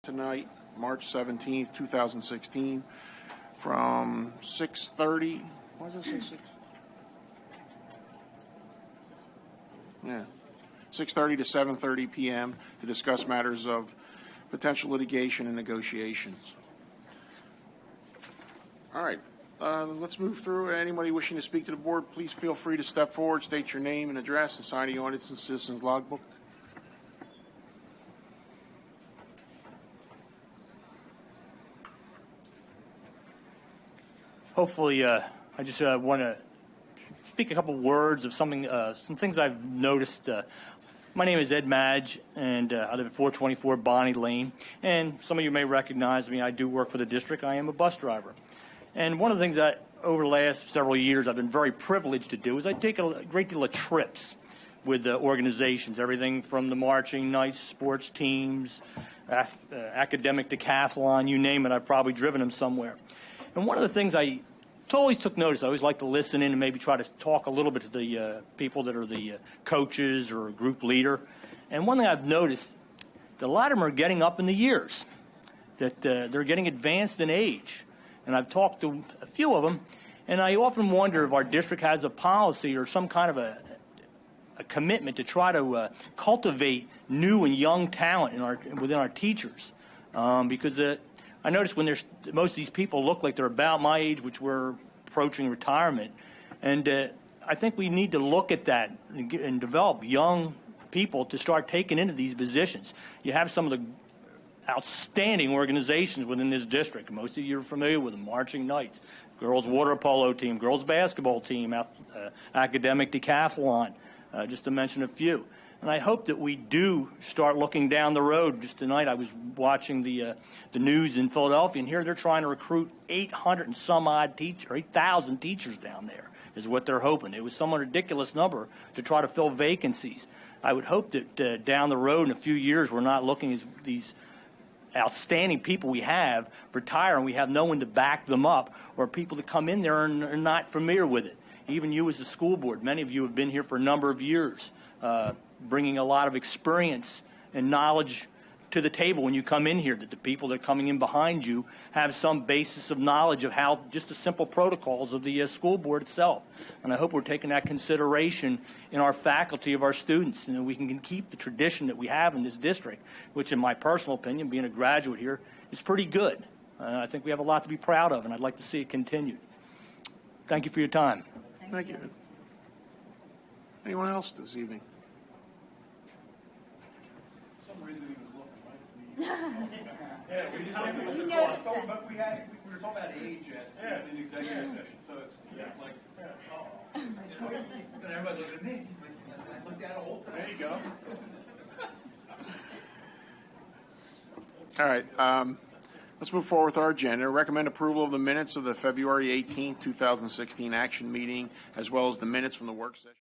Tonight, March 17th, 2016, from 6:30. Why does it say 6? Yeah, 6:30 to 7:30 p.m. to discuss matters of potential litigation and negotiations. All right, let's move through. Anybody wishing to speak to the board, please feel free to step forward, state your name and address, and sign the audience and citizens logbook. Hopefully, I just want to speak a couple words of something, some things I've noticed. My name is Ed Madge, and I live at 424 Bonnie Lane. And some of you may recognize me. I do work for the district. I am a bus driver. And one of the things that over the last several years I've been very privileged to do is I take a great deal of trips with organizations, everything from the marching nights, sports teams, academic decathlon, you name it. I've probably driven them somewhere. And one of the things I always took notice, I always like to listen in and maybe try to talk a little bit to the people that are the coaches or group leader. And one thing I've noticed, that a lot of them are getting up in the years, that they're getting advanced in age. And I've talked to a few of them, and I often wonder if our district has a policy or some kind of a commitment to try to cultivate new and young talent within our teachers. Because I notice when most of these people look like they're about my age, which we're approaching retirement, and I think we need to look at that and develop young people to start taking into these positions. You have some of the outstanding organizations within this district. Most of you are familiar with them: Marching Knights, girls water polo team, girls basketball team, academic decathlon, just to mention a few. And I hope that we do start looking down the road. Just tonight I was watching the news in Philadelphia, and here they're trying to recruit 800 and some odd teachers, 8,000 teachers down there is what they're hoping. It was some ridiculous number to try to fill vacancies. I would hope that down the road in a few years we're not looking at these outstanding people we have retire and we have no one to back them up, or people that come in there and are not familiar with it. Even you as a school board, many of you have been here for a number of years, bringing a lot of experience and knowledge to the table when you come in here, that the people that are coming in behind you have some basis of knowledge of how just the simple protocols of the school board itself. And I hope we're taking that consideration in our faculty of our students, and that we can keep the tradition that we have in this district, which in my personal opinion, being a graduate here, is pretty good. I think we have a lot to be proud of, and I'd like to see it continued. Thank you for your time. Thank you. Anyone else this evening? Yeah, we noticed that. But we were talking about age in executive session, so it's like, and everybody looks at me. I looked at it the whole time. There you go. All right, let's move forward with our agenda. Recommend approval of the minutes of the February 18th, 2016 action meeting, as well as the minutes from the work session.